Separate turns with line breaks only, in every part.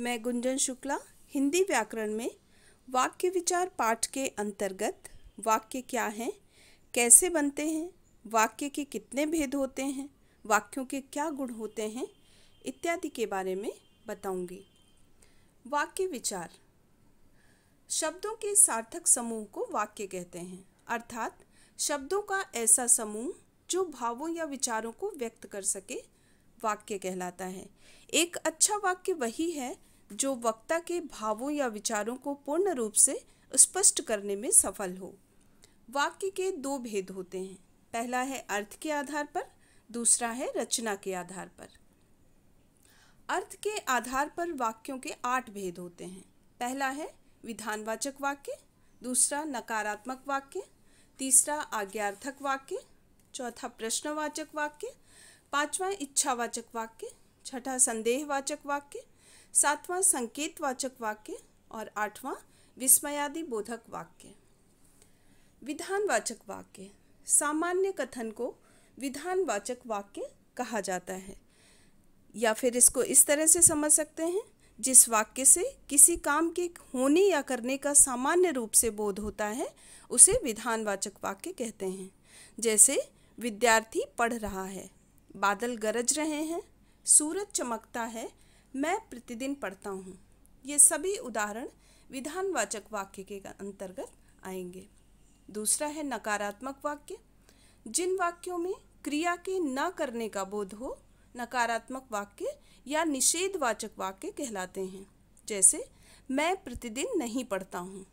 मैं गुंजन शुक्ला हिंदी व्याकरण में वाक्य विचार पाठ के अंतर्गत वाक्य क्या हैं, कैसे बनते हैं, वाक्य के कितने भेद होते हैं, वाक्यों के क्या गुण होते हैं इत्यादि के बारे में बताऊंगी। वाक्य विचार शब्दों के सार्थक समूह को वाक्य कहते हैं, अर्थात शब्दों का ऐसा समूह जो भावों या विचारों को व्यक्त कर सके वाक्य कहलाता है। एक अच्छा वाक्य वही है जो वक्ता के भावों या विचारों को पूर्ण रूप से स्पष्ट करने में सफल हो। वाक्य के दो भेद होते हैं, पहला है अर्थ के आधार पर, दूसरा है रचना के आधार पर। अर्थ के आधार पर वाक्यों के 8 भेद होते हैं। पहला है विधानवाचक वाक्य, दूसरा नकारात्मक वाक्य, तीसरा आज्ञार्थक वाक्य, चौथा प्रश्नवाचक वाक्य, पांचवा इच्छावाचक वाक्य, छठा संदेहवाचक वाक्य, सातवां संकेतवाचक वाक्य और आठवां विस्मयादि बोधक वाक्य। विधानवाचक वाक्य सामान्य कथन को विधानवाचक वाक्य कहा जाता है, या फिर इसको इस तरह से समझ सकते हैं, जिस वाक्य से किसी काम के होने या करने का सामान्य रूप से बोध होता है उसे विधानवाचक वाक्य कहते हैं। जैसे विद्यार्थी पढ़ रहा है, बादल गरज रहे हैं, सूरज चमकता है, मैं प्रतिदिन पढ़ता हूँ। ये सभी उदाहरण विधानवाचक वाक्य के अंतर्गत आएंगे। दूसरा है नकारात्मक वाक्य। जिन वाक्यों में क्रिया के न करने का बोध हो नकारात्मक वाक्य या निषेधवाचक वाक्य कहलाते हैं। जैसे मैं प्रतिदिन नहीं पढ़ता हूँ,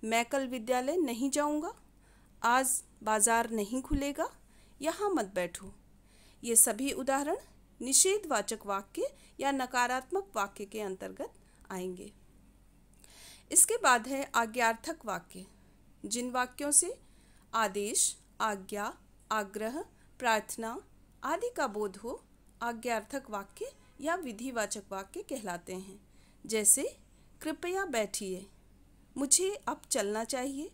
मैं कल विद्यालय नहीं जाऊँगा, आज बाजार नहीं खुलेगा, यहाँ मत बैठो। ये सभी उदाहरण निषेधवाचक वाक्य या नकारात्मक वाक्य के अंतर्गत आएंगे। इसके बाद है आज्ञार्थक वाक्य। जिन वाक्यों से आदेश, आज्ञा, आग्रह, प्रार्थना आदि का बोध हो आज्ञार्थक वाक्य या विधिवाचक वाक्य कहलाते हैं। जैसे कृपया बैठिए, मुझे अब चलना चाहिए,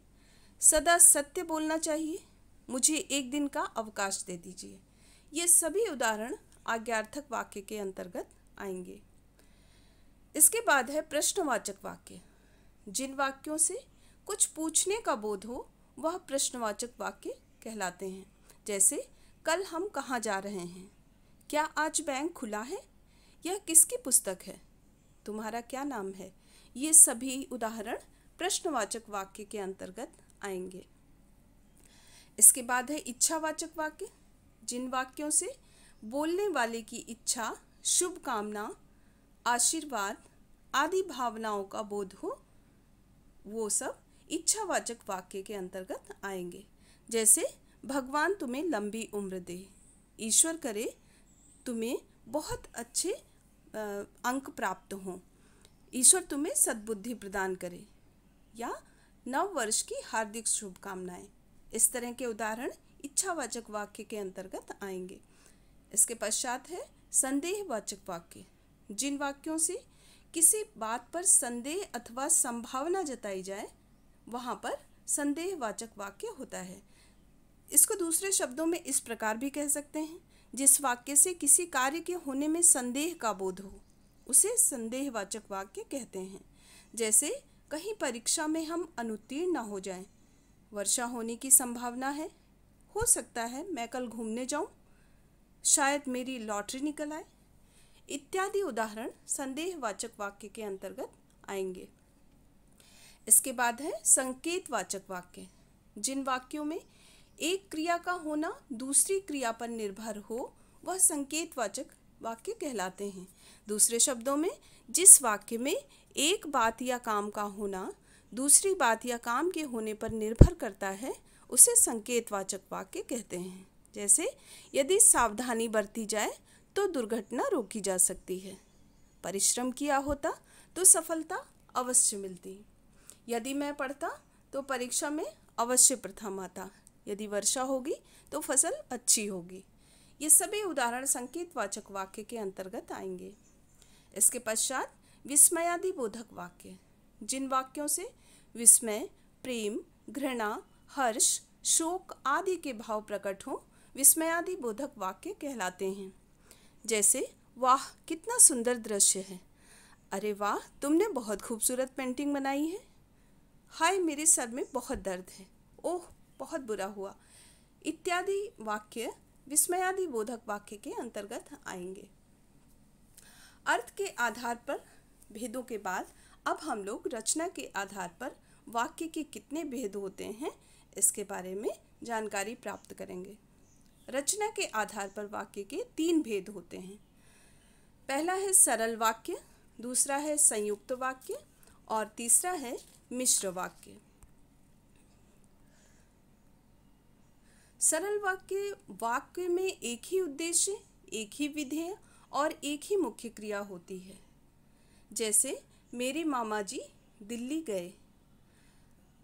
सदा सत्य बोलना चाहिए, मुझे एक दिन का अवकाश दे दीजिए। ये सभी उदाहरण आज्ञार्थक वाक्य के अंतर्गत आएंगे। इसके बाद है प्रश्नवाचक वाक्य। जिन वाक्यों से कुछ पूछने का बोध हो वह प्रश्नवाचक वाक्य कहलाते हैं। जैसे कल हम कहाँ जा रहे हैं, क्या आज बैंक खुला है, यह किसकी पुस्तक है, तुम्हारा क्या नाम है। ये सभी उदाहरण प्रश्नवाचक वाक्य के अंतर्गत आएंगे। इसके बाद है इच्छावाचक वाक्य। जिन वाक्यों से बोलने वाले की इच्छा, शुभ कामना, आशीर्वाद आदि भावनाओं का बोध हो वो सब इच्छावाचक वाक्य के अंतर्गत आएंगे। जैसे भगवान तुम्हें लंबी उम्र दे, ईश्वर करे तुम्हें बहुत अच्छे अंक प्राप्त हों, ईश्वर तुम्हें सद्बुद्धि प्रदान करे, या नव वर्ष की हार्दिक शुभकामनाएं। इस तरह के उदाहरण इच्छावाचक वाक्य के अंतर्गत आएंगे। इसके पश्चात है संदेहवाचक वाक्य। जिन वाक्यों से किसी बात पर संदेह अथवा संभावना जताई जाए वहाँ पर संदेहवाचक वाक्य होता है। इसको दूसरे शब्दों में इस प्रकार भी कह सकते हैं, जिस वाक्य से किसी कार्य के होने में संदेह का बोध हो उसे संदेहवाचक वाक्य कहते हैं। जैसे कहीं परीक्षा में हम अनुत्तीर्ण न हो जाएं, वर्षा होने की संभावना है, हो सकता है मैं कल घूमने जाऊं, शायद मेरी लॉटरी निकल आए, इत्यादि उदाहरण संदेहवाचक वाक्य के अंतर्गत आएंगे। इसके बाद है संकेतवाचक वाक्य। जिन वाक्यों में एक क्रिया का होना दूसरी क्रिया पर निर्भर हो वह संकेतवाचक वाक्य कहलाते हैं। दूसरे शब्दों में जिस वाक्य में एक बात या काम का होना दूसरी बात या काम के होने पर निर्भर करता है उसे संकेतवाचक वाक्य कहते हैं। जैसे यदि सावधानी बरती जाए तो दुर्घटना रोकी जा सकती है, परिश्रम किया होता तो सफलता अवश्य मिलती, यदि मैं पढ़ता तो परीक्षा में अवश्य प्रथम आता, यदि वर्षा होगी तो फसल अच्छी होगी। ये सभी उदाहरण संकेतवाचक वाक्य के अंतर्गत आएंगे। इसके पश्चात विस्मयादि बोधक वाक्य। जिन वाक्यों से विस्मय, प्रेम, घृणा, हर्ष, शोक आदि के भाव प्रकट हों विस्मयादि बोधक वाक्य कहलाते हैं। जैसे वाह कितना सुंदर दृश्य है, अरे वाह, तुमने बहुत खूबसूरत पेंटिंग बनाई है। हाय, मेरे सर में बहुत दर्द है। ओह, बहुत बुरा हुआ। इत्यादि वाक्य विस्मयादि बोधक वाक्य के अंतर्गत आएंगे। अर्थ के आधार पर भेदों के बाद अब हम लोग रचना के आधार पर वाक्य के कितने भेद होते हैं इसके बारे में जानकारी प्राप्त करेंगे। रचना के आधार पर वाक्य के 3 भेद होते हैं। पहला है सरल वाक्य, दूसरा है संयुक्त वाक्य और तीसरा है मिश्र वाक्य। सरल वाक्य में एक ही उद्देश्य, एक ही विधेय और एक ही मुख्य क्रिया होती है। जैसे मेरे मामा जी दिल्ली गए।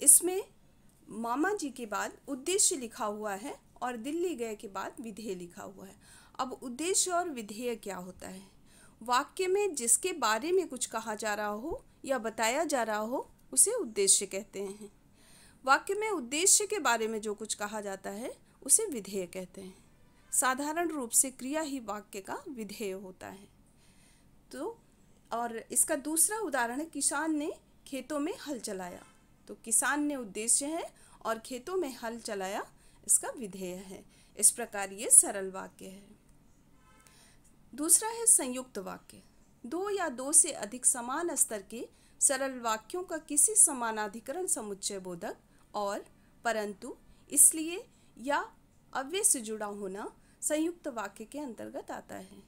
इसमें मामा जी के बाद उद्देश्य लिखा हुआ है और दिल्ली गए के बाद विधेय लिखा हुआ है। अब उद्देश्य और विधेय क्या होता है? वाक्य में जिसके बारे में कुछ कहा जा रहा हो या बताया जा रहा हो उसे उद्देश्य कहते हैं। वाक्य में उद्देश्य के बारे में जो कुछ कहा जाता है उसे विधेय कहते हैं। साधारण रूप से क्रिया ही वाक्य का विधेय होता है। तो और इसका दूसरा उदाहरण है, किसान ने खेतों में हल चलाया। तो किसान ने उद्देश्य है और खेतों में हल चलाया इसका विधेय है। इस प्रकार ये सरल वाक्य है। दूसरा है संयुक्त वाक्य। 2 या 2 से अधिक समान स्तर के सरल वाक्यों का किसी समानाधिकरण समुच्चय बोधक और परंतु, इसलिए या अव्यय से जुड़ा होना संयुक्त वाक्य के अंतर्गत आता है।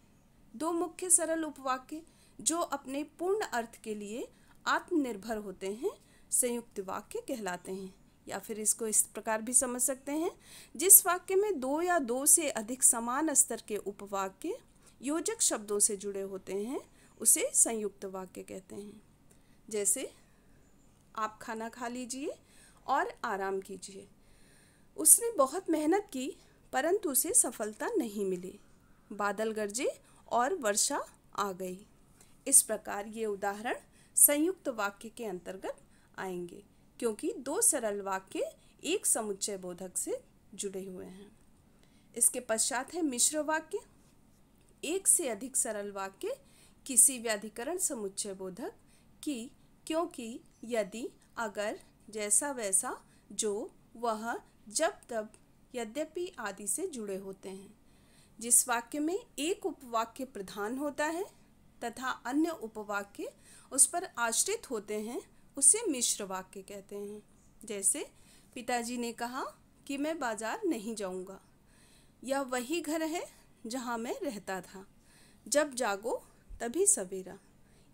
2 मुख्य सरल उपवाक्य जो अपने पूर्ण अर्थ के लिए आत्मनिर्भर होते हैं संयुक्त वाक्य कहलाते हैं। या फिर इसको इस प्रकार भी समझ सकते हैं, जिस वाक्य में 2 या 2 से अधिक समान स्तर के उपवाक्य योजक शब्दों से जुड़े होते हैं उसे संयुक्त वाक्य कहते हैं। जैसे आप खाना खा लीजिए और आराम कीजिए। उसने बहुत मेहनत की परंतु उसे सफलता नहीं मिली। बादल गरजे और वर्षा आ गई। इस प्रकार ये उदाहरण संयुक्त वाक्य के अंतर्गत आएंगे क्योंकि 2 सरल वाक्य एक समुच्चय बोधक से जुड़े हुए हैं। इसके पश्चात है मिश्र वाक्य। 1 से अधिक सरल वाक्य किसी व्याधिकरण समुच्चय बोधक की, क्योंकि, यदि, अगर, जैसा वैसा, जो, वह, जब तब, यद्यपि आदि से जुड़े होते हैं। जिस वाक्य में एक उपवाक्य प्रधान होता है तथा अन्य उपवाक्य उस पर आश्रित होते हैं उसे मिश्र वाक्य कहते हैं। जैसे पिताजी ने कहा कि मैं बाजार नहीं जाऊंगा। यह वही घर है जहां मैं रहता था। जब जागो तभी सवेरा।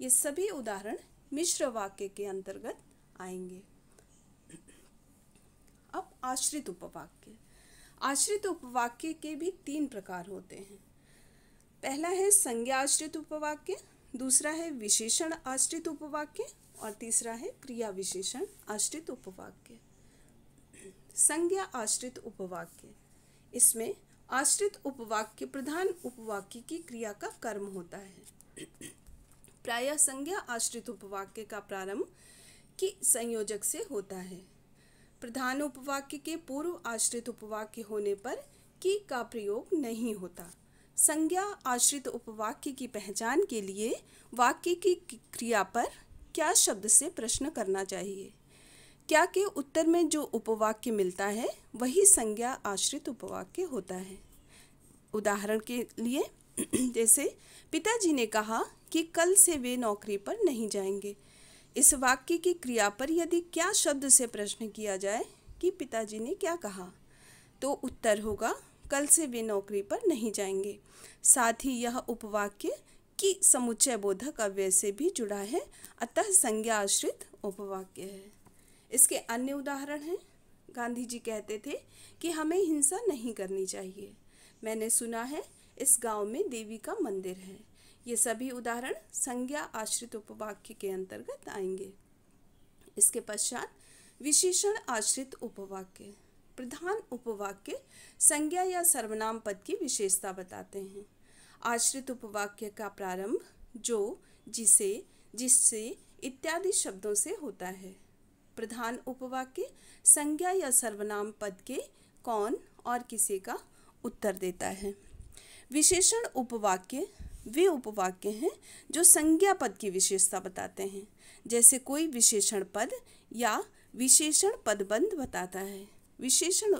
ये सभी उदाहरण मिश्र वाक्य के अंतर्गत आएंगे। अब आश्रित उपवाक्य। आश्रित उपवाक्य के भी 3 प्रकार होते हैं। पहला है संज्ञा आश्रित उपवाक्य, दूसरा है विशेषण आश्रित उपवाक्य और तीसरा है क्रिया विशेषण आश्रित उपवाक्य। संज्ञा आश्रित उपवाक्य, इसमें आश्रित उपवाक्य प्रधान उपवाक्य की क्रिया का कर्म होता है। प्रायः संज्ञा आश्रित उपवाक्य का प्रारंभ की संयोजक से होता है। प्रधान उपवाक्य के पूर्व आश्रित उपवाक्य होने पर की का प्रयोग नहीं होता। संज्ञा आश्रित उपवाक्य की पहचान के लिए वाक्य की क्रिया पर क्या शब्द से प्रश्न करना चाहिए। क्या के उत्तर में जो उपवाक्य मिलता है वही संज्ञा आश्रित उपवाक्य होता है। उदाहरण के लिए जैसे पिताजी ने कहा कि कल से वे नौकरी पर नहीं जाएंगे। इस वाक्य की क्रिया पर यदि क्या शब्द से प्रश्न किया जाए कि पिताजी ने क्या कहा, तो उत्तर होगा कल से वे नौकरी पर नहीं जाएंगे। साथ ही यह उपवाक्य की समुच्चय बोधक अव्यय से भी जुड़ा है, अतः संज्ञा आश्रित उपवाक्य है। इसके अन्य उदाहरण हैं। गांधी जी कहते थे कि हमें हिंसा नहीं करनी चाहिए। मैंने सुना है इस गांव में देवी का मंदिर है। ये सभी उदाहरण संज्ञा आश्रित उपवाक्य के अंतर्गत आएंगे। इसके पश्चात विशेषण आश्रित उपवाक्य। प्रधान उपवाक्य संज्ञा या सर्वनाम पद की विशेषता बताते हैं। आश्रित उपवाक्य का प्रारंभ जो, जिसे, जिससे इत्यादि शब्दों से होता है। प्रधान उपवाक्य संज्ञा या सर्वनाम पद के कौन और किसे का उत्तर देता है। विशेषण उपवाक्य वे उपवाक्य हैं जो संज्ञा पद की विशेषता बताते हैं, जैसे कोई विशेषण पद या विशेषण पदबंध बताता है। विशेषण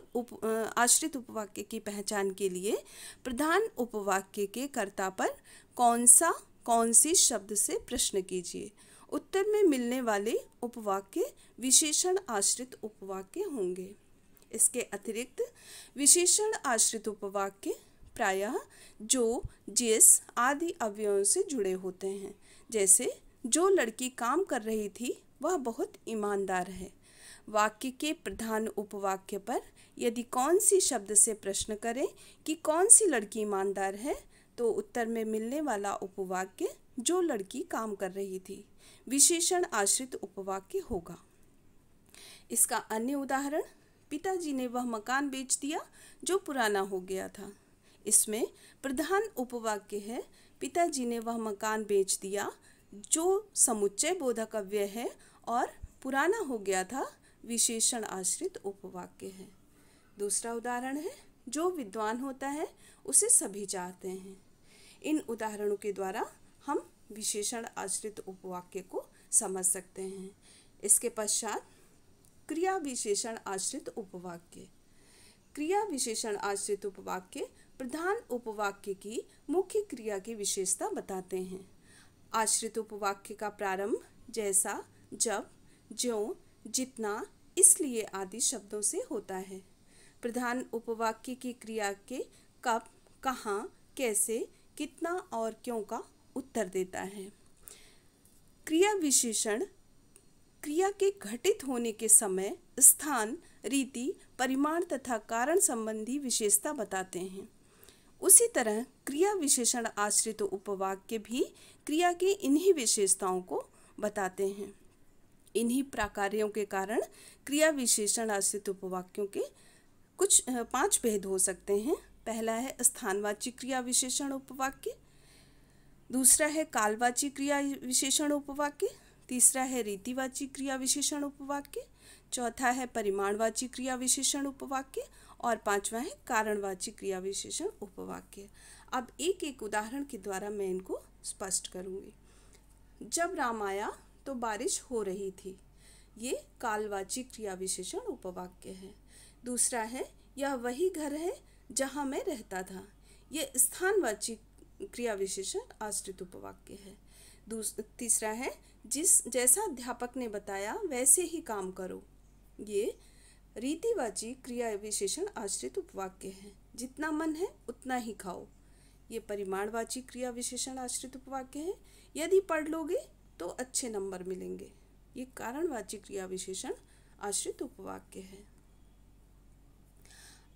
आश्रित उपवाक्य की पहचान के लिए प्रधान उपवाक्य के कर्ता पर कौन सी शब्द से प्रश्न कीजिए। उत्तर में मिलने वाले उपवाक्य विशेषण आश्रित उपवाक्य होंगे। इसके अतिरिक्त विशेषण आश्रित उपवाक्य प्रायः जो, जिस आदि अवयवों से जुड़े होते हैं, जैसे जो लड़की काम कर रही थी वह बहुत ईमानदार है। वाक्य के प्रधान उपवाक्य पर यदि कौन सी शब्द से प्रश्न करें कि कौन सी लड़की ईमानदार है, तो उत्तर में मिलने वाला उपवाक्य जो लड़की काम कर रही थी विशेषण आश्रित उपवाक्य होगा। इसका अन्य उदाहरण, पिताजी ने वह मकान बेच दिया जो पुराना हो गया था। इसमें प्रधान उपवाक्य है पिताजी ने वह मकान बेच दिया, जो समुच्चय बोधक अव्यय है, और पुराना हो गया था विशेषण आश्रित उपवाक्य है। दूसरा उदाहरण है, जो विद्वान होता है उसे सभी चाहते हैं। इन उदाहरणों के द्वारा हम विशेषण आश्रित उपवाक्य को समझ सकते हैं। इसके पश्चात क्रिया विशेषण आश्रित उपवाक्य। क्रिया विशेषण आश्रित उपवाक्य प्रधान उपवाक्य की मुख्य क्रिया की विशेषता बताते हैं। आश्रित उपवाक्य का प्रारंभ जैसा, जब, ज्यों, जितना, इसलिए आदि शब्दों से होता है। प्रधान उपवाक्य की क्रिया के कब, कहाँ, कैसे, कितना और क्यों का उत्तर देता है। क्रिया विशेषण क्रिया के घटित होने के समय, स्थान, रीति, परिमाण तथा कारण संबंधी विशेषता बताते हैं। उसी तरह क्रिया विशेषण आश्रित उपवाक्य भी क्रिया की इन्हीं विशेषताओं को बताते हैं। इन्हीं प्राकार्यों के कारण क्रिया विशेषण आश्रित उपवाक्यों के कुछ 5 भेद हो सकते हैं। पहला है स्थानवाची क्रिया विशेषण उपवाक्य, दूसरा है कालवाची क्रिया विशेषण उपवाक्य, तीसरा है रीतिवाची क्रिया विशेषण उपवाक्य, चौथा है परिमाणवाची क्रिया विशेषण उपवाक्य, और पांचवा है कारणवाची क्रिया विशेषण उपवाक्य। अब एक एक उदाहरण के द्वारा मैं इनको स्पष्ट करूँगी। जब राम आया तो बारिश हो रही थी, ये कालवाची क्रिया विशेषण उपवाक्य है। दूसरा है, यह वही घर है जहाँ मैं रहता था, ये स्थानवाची क्रिया विशेषण आश्रित उपवाक्य है। तीसरा है, जैसा अध्यापक ने बताया वैसे ही काम करो, ये रीतिवाची क्रिया विशेषण आश्रित उपवाक्य है। जितना मन है उतना ही खाओ, ये परिमाणवाची क्रिया विशेषण आश्रित उपवाक्य है। यदि पढ़ लोगे तो अच्छे नंबर मिलेंगे, ये कारणवाची क्रिया विशेषण आश्रित उपवाक्य है।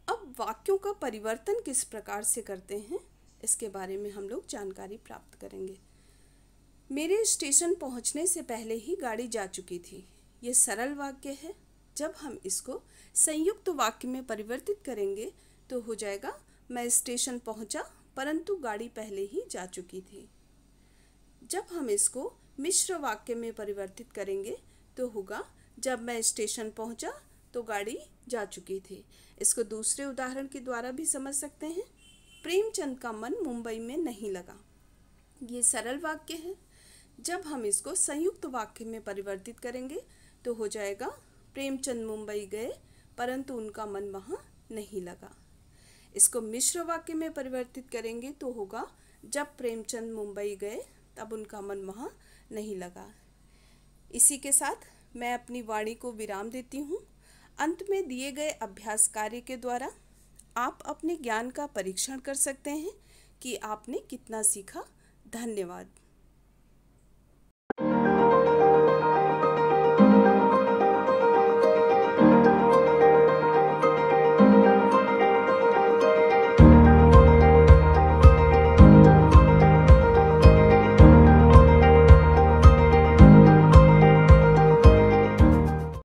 अब वाक्यों का परिवर्तन किस प्रकार से करते हैं, इसके बारे में हम लोग जानकारी प्राप्त करेंगे। मेरे स्टेशन पहुंचने से पहले ही गाड़ी जा चुकी थी, ये सरल वाक्य है। जब हम इसको संयुक्त वाक्य में परिवर्तित करेंगे तो हो जाएगा, मैं स्टेशन पहुंचा परंतु गाड़ी पहले ही जा चुकी थी। जब हम इसको मिश्र वाक्य में परिवर्तित करेंगे तो होगा, जब मैं स्टेशन पहुंचा तो गाड़ी जा चुकी थी। इसको दूसरे उदाहरण के द्वारा भी समझ सकते हैं। प्रेमचंद का मन मुंबई में नहीं लगा, ये सरल वाक्य है। जब हम इसको संयुक्त वाक्य में परिवर्तित करेंगे तो हो जाएगा, प्रेमचंद मुंबई गए परंतु उनका मन वहाँ नहीं लगा। इसको मिश्र वाक्य में परिवर्तित करेंगे तो होगा, जब प्रेमचंद मुंबई गए तब उनका मन वहाँ नहीं लगा। इसी के साथ मैं अपनी वाणी को विराम देती हूँ। अंत में दिए गए अभ्यास कार्य के द्वारा आप अपने ज्ञान का परीक्षण कर सकते हैं कि आपने कितना सीखा। धन्यवाद।